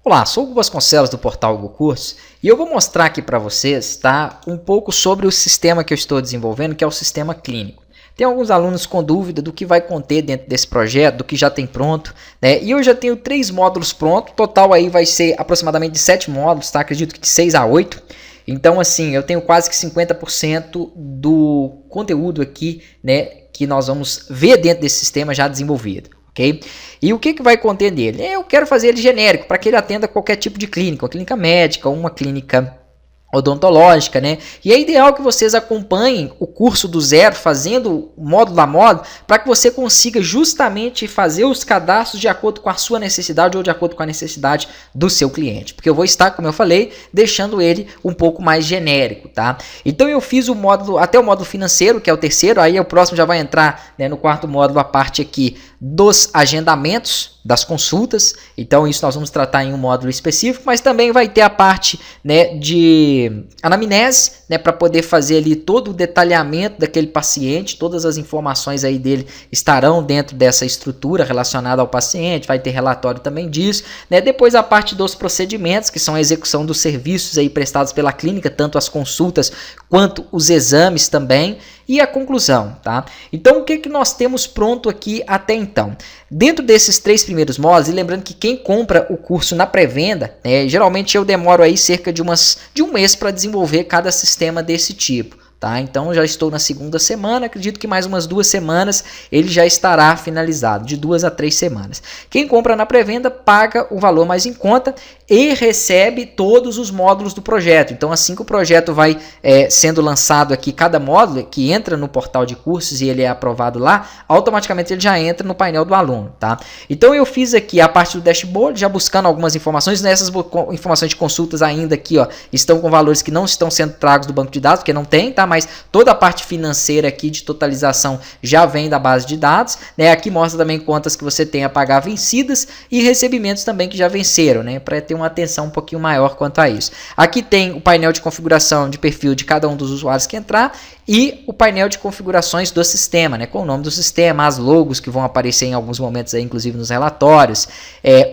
Olá, sou o Hugo Vasconcelos do portal Hugo Cursos e eu vou mostrar aqui para vocês, tá, um pouco sobre o sistema que eu estou desenvolvendo, que é o sistema clínico. Tem alguns alunos com dúvida do que vai conter dentro desse projeto, do que já tem pronto, né? E eu já tenho 3 módulos prontos, total aí vai ser aproximadamente de 7 módulos, tá? Acredito que de 6 a 8. Então, assim, eu tenho quase que 50% do conteúdo aqui, né, que nós vamos ver dentro desse sistema já desenvolvido. Okay? E o que vai conter nele? Eu quero fazer ele genérico, para que ele atenda qualquer tipo de clínica, uma clínica médica, uma clínica odontológica, né? E é ideal que vocês acompanhem o curso do zero, fazendo módulo a módulo, para que você consiga justamente fazer os cadastros de acordo com a sua necessidade ou de acordo com a necessidade do seu cliente. Porque eu vou estar, como eu falei, deixando ele um pouco mais genérico, tá? Então eu fiz o módulo, até o módulo financeiro, que é o terceiro, aí o próximo já vai entrar, né, no quarto módulo, a parte aqui dos agendamentos, das consultas. Então isso nós vamos tratar em um módulo específico, mas também vai ter a parte, né, de anamnese, né, para poder fazer ali todo o detalhamento daquele paciente, todas as informações aí dele estarão dentro dessa estrutura relacionada ao paciente, vai ter relatório também disso, né? Depois a parte dos procedimentos, que são a execução dos serviços aí prestados pela clínica, tanto as consultas quanto os exames também, e a conclusão, tá? Então o que nós temos pronto aqui até então? Dentro desses 3 primeiros módulos, e lembrando que quem compra o curso na pré-venda, né, geralmente eu demoro aí cerca de um mês para desenvolver cada sistema desse tipo. Tá? Então já estou na 2ª semana, acredito que mais umas 2 semanas ele já estará finalizado, de 2 a 3 semanas. Quem compra na pré-venda paga o valor mais em conta e recebe todos os módulos do projeto. Então assim que o projeto vai sendo lançado aqui, cada módulo que entra no portal de cursos e ele é aprovado lá, automaticamente ele já entra no painel do aluno. Tá? Então eu fiz aqui a parte do dashboard, já buscando algumas informações. Nessas informações de consultas ainda aqui, ó, estão com valores que não estão sendo tragos do banco de dados, porque não tem, tá? Mas toda a parte financeira aqui de totalização já vem da base de dados, né? Aqui mostra também contas que você tem a pagar vencidas e recebimentos também que já venceram, né? Para ter uma atenção um pouquinho maior quanto a isso. Aqui tem o painel de configuração de perfil de cada um dos usuários que entrar e o painel de configurações do sistema, né? Com o nome do sistema, as logos que vão aparecer em alguns momentos aí, inclusive nos relatórios,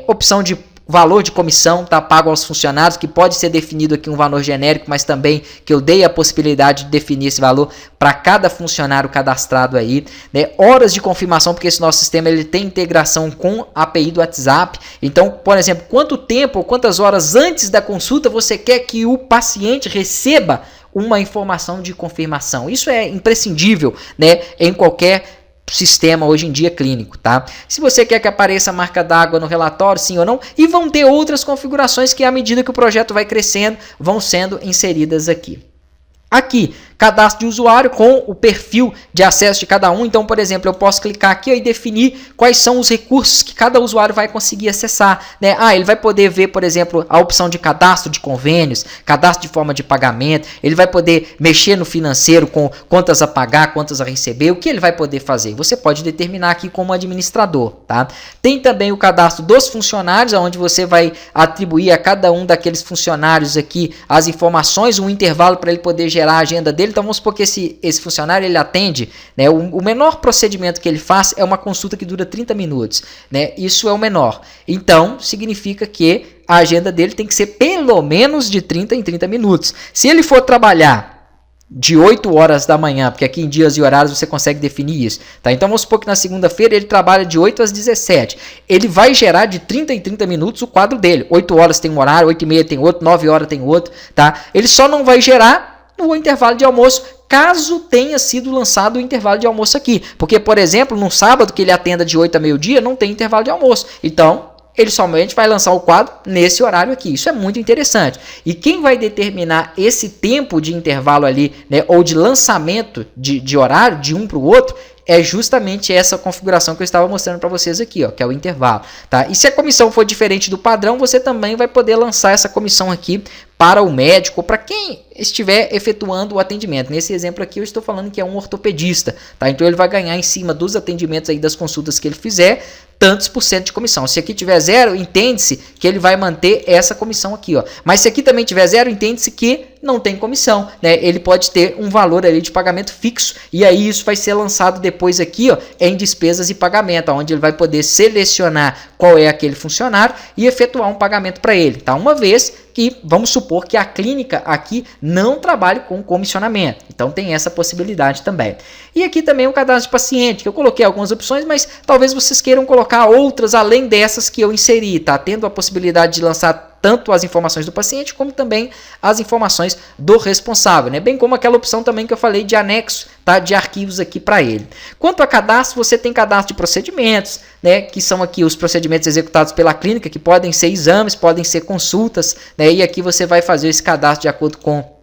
opção de valor de comissão, tá, pago aos funcionários, que pode ser definido aqui um valor genérico, mas também que eu dei a possibilidade de definir esse valor para cada funcionário cadastrado aí, né? Horas de confirmação, porque esse nosso sistema ele tem integração com a API do WhatsApp. Então, por exemplo, quanto tempo ou quantas horas antes da consulta você quer que o paciente receba uma informação de confirmação? Isso é imprescindível, né, em qualquer sistema hoje em dia clínico, tá? Se você quer que apareça a marca d'água no relatório, sim ou não, e vão ter outras configurações que à medida que o projeto vai crescendo, vão sendo inseridas aqui. Aqui, cadastro de usuário com o perfil de acesso de cada um. Então, por exemplo, eu posso clicar aqui e definir quais são os recursos que cada usuário vai conseguir acessar, né? Ele vai poder ver, por exemplo, a opção de cadastro de convênios, cadastro de forma de pagamento, ele vai poder mexer no financeiro com contas a pagar, contas a receber, o que ele vai poder fazer? Você pode determinar aqui como administrador, tá? Tem também o cadastro dos funcionários, onde você vai atribuir a cada um daqueles funcionários aqui as informações, um intervalo para ele poder gerar a agenda dele. Então vamos supor que esse funcionário ele atende, né, o menor procedimento que ele faz é uma consulta que dura 30 minutos, né? Isso é o menor. Então significa que a agenda dele tem que ser pelo menos de 30 em 30 minutos. Se ele for trabalhar de 8 horas da manhã, porque aqui em dias e horários você consegue definir isso, tá? Então vamos supor que na segunda-feira ele trabalha de 8 às 17. Ele vai gerar de 30 em 30 minutos o quadro dele. 8 horas tem um horário, 8h30 tem outro, 9 horas tem outro, tá? Ele só não vai gerar no intervalo de almoço, caso tenha sido lançado o intervalo de almoço aqui. Porque, por exemplo, no sábado que ele atenda de 8 a meio-dia, não tem intervalo de almoço. Então, ele somente vai lançar o quadro nesse horário aqui. Isso é muito interessante. E quem vai determinar esse tempo de intervalo ali, né, ou de lançamento de horário de um para o outro, é justamente essa configuração que eu estava mostrando para vocês aqui, ó, que é o intervalo, tá? E se a comissão for diferente do padrão, você também vai poder lançar essa comissão aqui para o médico, para quem estiver efetuando o atendimento. Nesse exemplo aqui eu estou falando que é um ortopedista, tá? Então ele vai ganhar em cima dos atendimentos aí das consultas que ele fizer, tantos por cento de comissão. Se aqui tiver zero, entende-se que ele vai manter essa comissão aqui, ó. Mas se aqui também tiver zero, entende-se que não tem comissão, né? Ele pode ter um valor ali de pagamento fixo e aí isso vai ser lançado depois aqui, ó, em despesas e pagamento, onde ele vai poder selecionar qual é aquele funcionário e efetuar um pagamento para ele, tá? Uma vez que vamos supor que a clínica aqui não trabalhe com comissionamento. Então tem essa possibilidade também. E aqui também o cadastro de paciente, que eu coloquei algumas opções, mas talvez vocês queiram colocar outras além dessas que eu inseri, tá? Tendo a possibilidade de lançar tanto as informações do paciente, como também as informações do responsável, né? Bem como aquela opção também que eu falei de anexo, tá? De arquivos aqui para ele. Quanto a cadastro, você tem cadastro de procedimentos, né? Que são aqui os procedimentos executados pela clínica, que podem ser exames, podem ser consultas, né? E aqui você vai fazer esse cadastro de acordo com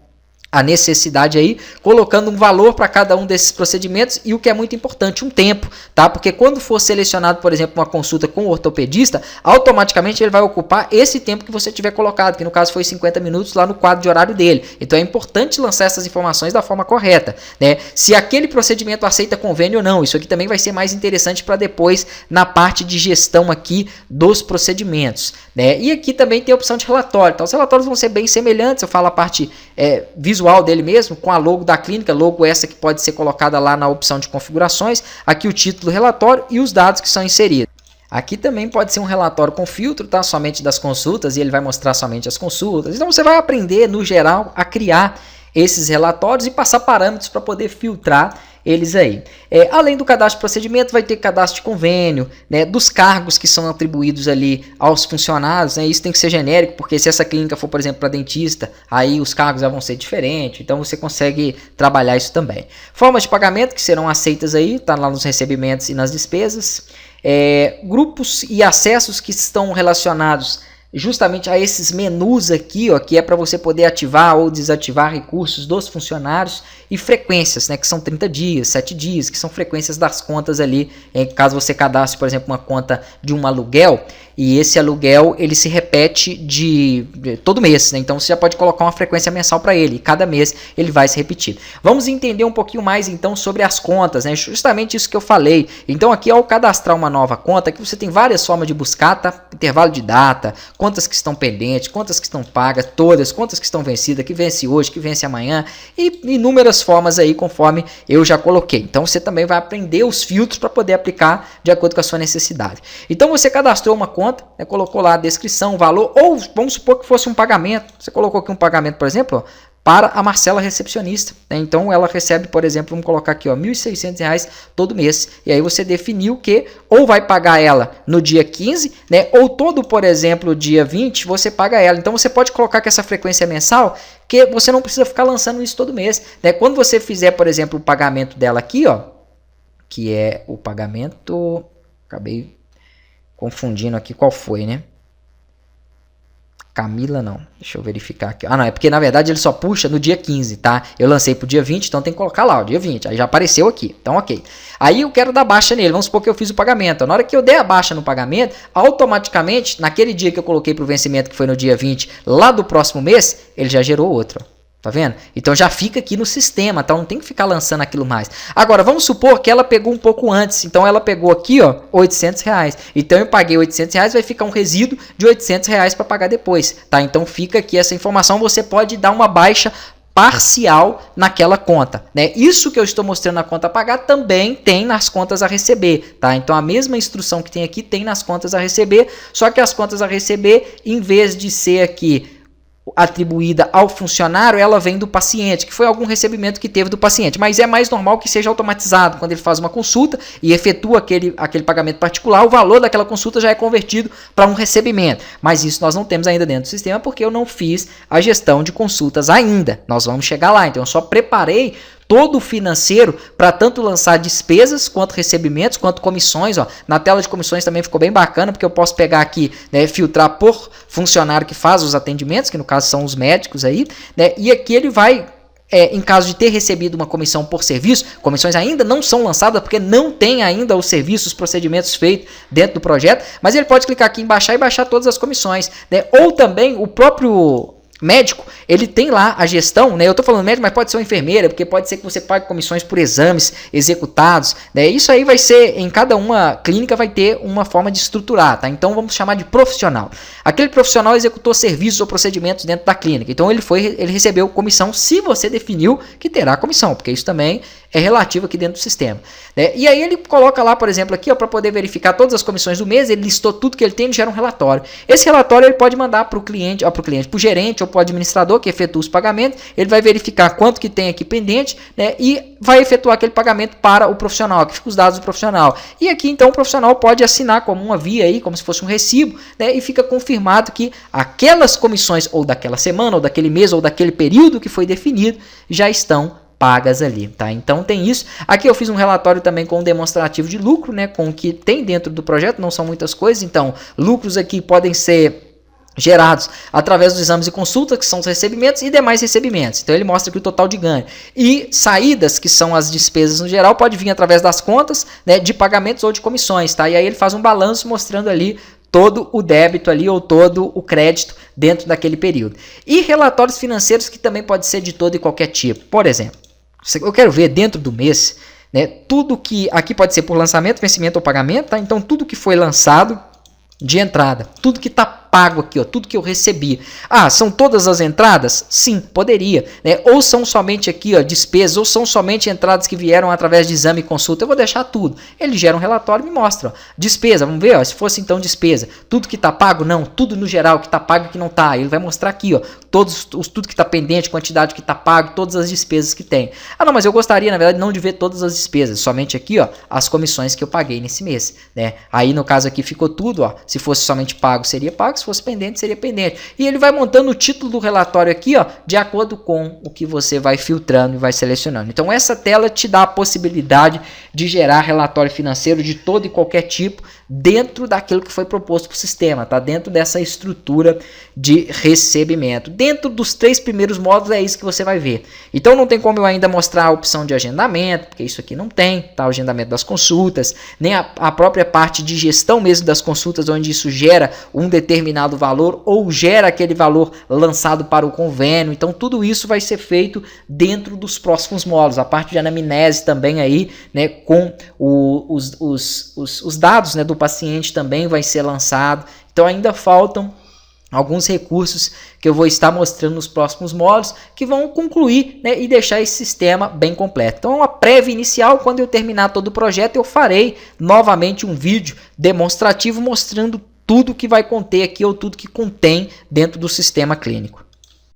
a necessidade aí, colocando um valor para cada um desses procedimentos e o que é muito importante, um tempo, tá? Porque quando for selecionado, por exemplo, uma consulta com o ortopedista, automaticamente ele vai ocupar esse tempo que você tiver colocado, que no caso foi 50 minutos lá no quadro de horário dele. Então é importante lançar essas informações da forma correta, né? Se aquele procedimento aceita convênio ou não, isso aqui também vai ser mais interessante para depois na parte de gestão aqui dos procedimentos, né? E aqui também tem a opção de relatório, então os relatórios vão ser bem semelhantes, eu falo a parte visual dele mesmo, com a logo da clínica, logo essa que pode ser colocada lá na opção de configurações, aqui o título do relatório e os dados que são inseridos. Aqui também pode ser um relatório com filtro, tá? Somente das consultas, e ele vai mostrar somente as consultas. Então você vai aprender, no geral, a criar esses relatórios e passar parâmetros para poder filtrar eles aí. Além do cadastro de procedimento, vai ter cadastro de convênio, né, dos cargos que são atribuídos ali aos funcionários, né, isso tem que ser genérico, porque se essa clínica for, por exemplo, para dentista, aí os cargos já vão ser diferentes, então você consegue trabalhar isso também. Formas de pagamento que serão aceitas aí, tá lá nos recebimentos e nas despesas. Grupos e acessos que estão relacionados justamente a esses menus aqui, ó, que é para você poder ativar ou desativar recursos dos funcionários, e frequências, né, que são 30 dias, 7 dias, que são frequências das contas ali, caso você cadastre, por exemplo, uma conta de um aluguel, e esse aluguel ele se repete de todo mês, né? Então você já pode colocar uma frequência mensal para ele, e cada mês ele vai se repetir. Vamos entender um pouquinho mais então sobre as contas, né? Justamente isso que eu falei. Então aqui ao cadastrar uma nova conta, aqui você tem várias formas de buscar, tá? Intervalo de data, contas que estão pendentes, contas que estão pagas, todas, contas que estão vencidas, que vence hoje, que vence amanhã, e inúmeras formas aí conforme eu já coloquei. Então você também vai aprender os filtros para poder aplicar de acordo com a sua necessidade. Então você cadastrou uma conta, né, colocou lá a descrição, o valor, ou vamos supor que fosse um pagamento. Você colocou aqui um pagamento, por exemplo, ó, para a Marcela recepcionista, né? Então ela recebe, por exemplo, vamos colocar aqui, ó, R$ 1.600 todo mês. E aí você definiu que ou vai pagar ela no dia 15, né? Ou todo, por exemplo, dia 20, você paga ela. Então você pode colocar que essa frequência é mensal, que você não precisa ficar lançando isso todo mês, né? Quando você fizer, por exemplo, o pagamento dela aqui, ó, que é o pagamento, acabei confundindo aqui qual foi, né? Camila não, deixa eu verificar aqui. Ah não, é porque na verdade ele só puxa no dia 15, tá? Eu lancei pro dia 20, então tem que colocar lá o dia 20, aí já apareceu aqui, então ok. Aí eu quero dar baixa nele, vamos supor que eu fiz o pagamento. Na hora que eu der a baixa no pagamento, automaticamente, naquele dia que eu coloquei pro vencimento, que foi no dia 20, lá do próximo mês, ele já gerou outro. Tá vendo? Então já fica aqui no sistema, tá? Não tem que ficar lançando aquilo mais. Agora, vamos supor que ela pegou um pouco antes. Então ela pegou aqui, ó, R$800. Então eu paguei R$800, vai ficar um resíduo de R$800 para pagar depois, tá? Então fica aqui essa informação, você pode dar uma baixa parcial naquela conta, né? Isso que eu estou mostrando na conta a pagar também tem nas contas a receber, tá? Então a mesma instrução que tem aqui tem nas contas a receber, só que as contas a receber, em vez de ser aqui atribuída ao funcionário, ela vem do paciente, que foi algum recebimento que teve do paciente, mas é mais normal que seja automatizado, quando ele faz uma consulta e efetua aquele pagamento particular, o valor daquela consulta já é convertido para um recebimento, mas isso nós não temos ainda dentro do sistema, porque eu não fiz a gestão de consultas ainda, nós vamos chegar lá, então eu só preparei todo o financeiro para tanto lançar despesas, quanto recebimentos, quanto comissões. Ó. Na tela de comissões também ficou bem bacana, porque eu posso pegar aqui, né, filtrar por funcionário que faz os atendimentos, que no caso são os médicos aí, né, e aqui ele vai, em caso de ter recebido uma comissão por serviço, comissões ainda não são lançadas, porque não tem ainda os serviços, os procedimentos feitos dentro do projeto, mas ele pode clicar aqui em baixar e baixar todas as comissões, né, ou também o próprio médico, ele tem lá a gestão, né? Eu tô falando médico, mas pode ser uma enfermeira, porque pode ser que você pague comissões por exames executados, né? Isso aí vai ser, em cada uma clínica vai ter uma forma de estruturar, tá? Então vamos chamar de profissional. Aquele profissional executou serviços ou procedimentos dentro da clínica. Então ele recebeu comissão se você definiu que terá comissão, porque isso também é relativo aqui dentro do sistema, né? E aí ele coloca lá, por exemplo, aqui, para poder verificar todas as comissões do mês, ele listou tudo que ele tem e gera um relatório. Esse relatório ele pode mandar para o cliente, para o gerente ou para o administrador que efetua os pagamentos, ele vai verificar quanto que tem aqui pendente, né, e vai efetuar aquele pagamento para o profissional, que fica os dados do profissional. E aqui então o profissional pode assinar como uma via aí, como se fosse um recibo, né, e fica confirmado que aquelas comissões ou daquela semana, ou daquele mês, ou daquele período que foi definido, já estão pagas ali, tá? Então tem isso. Aqui eu fiz um relatório também com um demonstrativo de lucro, né, com o que tem dentro do projeto, não são muitas coisas, então lucros aqui podem ser gerados através dos exames e consultas, que são os recebimentos, e demais recebimentos. Então ele mostra aqui o total de ganho. E saídas, que são as despesas no geral, pode vir através das contas, né, de pagamentos ou de comissões, tá? E aí ele faz um balanço mostrando ali todo o débito ali ou todo o crédito dentro daquele período. E relatórios financeiros, que também pode ser de todo e qualquer tipo. Por exemplo, eu quero ver dentro do mês, né, tudo que aqui pode ser por lançamento, vencimento ou pagamento, tá? Então tudo que foi lançado de entrada, tudo que está pago aqui, ó, tudo que eu recebi. Ah, são todas as entradas? Sim, poderia, né? Ou são somente aqui, ó, despesas, ou são somente entradas que vieram através de exame e consulta. Eu vou deixar tudo. Ele gera um relatório e me mostra, ó, despesa, vamos ver, ó, se fosse então despesa, tudo que está pago? Não, tudo no geral que está pago e que não está. Ele vai mostrar aqui, ó, tudo que está pendente, quantidade que está pago, todas as despesas que tem. Ah, não, mas eu gostaria, na verdade, não de ver todas as despesas, somente aqui, ó, as comissões que eu paguei nesse mês, né? Aí no caso aqui ficou tudo, ó, se fosse somente pago, seria pago, se fosse pendente, seria pendente. E ele vai montando o título do relatório aqui, ó, de acordo com o que você vai filtrando e vai selecionando. Então essa tela te dá a possibilidade de gerar relatório financeiro de todo e qualquer tipo dentro daquilo que foi proposto para o sistema, tá? Dentro dessa estrutura de recebimento. Dentro dos 3 primeiros módulos é isso que você vai ver. Então não tem como eu ainda mostrar a opção de agendamento, porque isso aqui não tem, tá? O agendamento das consultas, nem a própria parte de gestão mesmo das consultas, onde isso gera um determinado valor ou gera aquele valor lançado para o convênio. Então tudo isso vai ser feito dentro dos próximos módulos. A parte de anamnese também aí, né, com os dados, né, do paciente também vai ser lançado. Então ainda faltam alguns recursos que eu vou estar mostrando nos próximos módulos que vão concluir, né, e deixar esse sistema bem completo. Então, uma prévia inicial, quando eu terminar todo o projeto, eu farei novamente um vídeo demonstrativo mostrando tudo que vai conter aqui ou tudo que contém dentro do sistema clínico.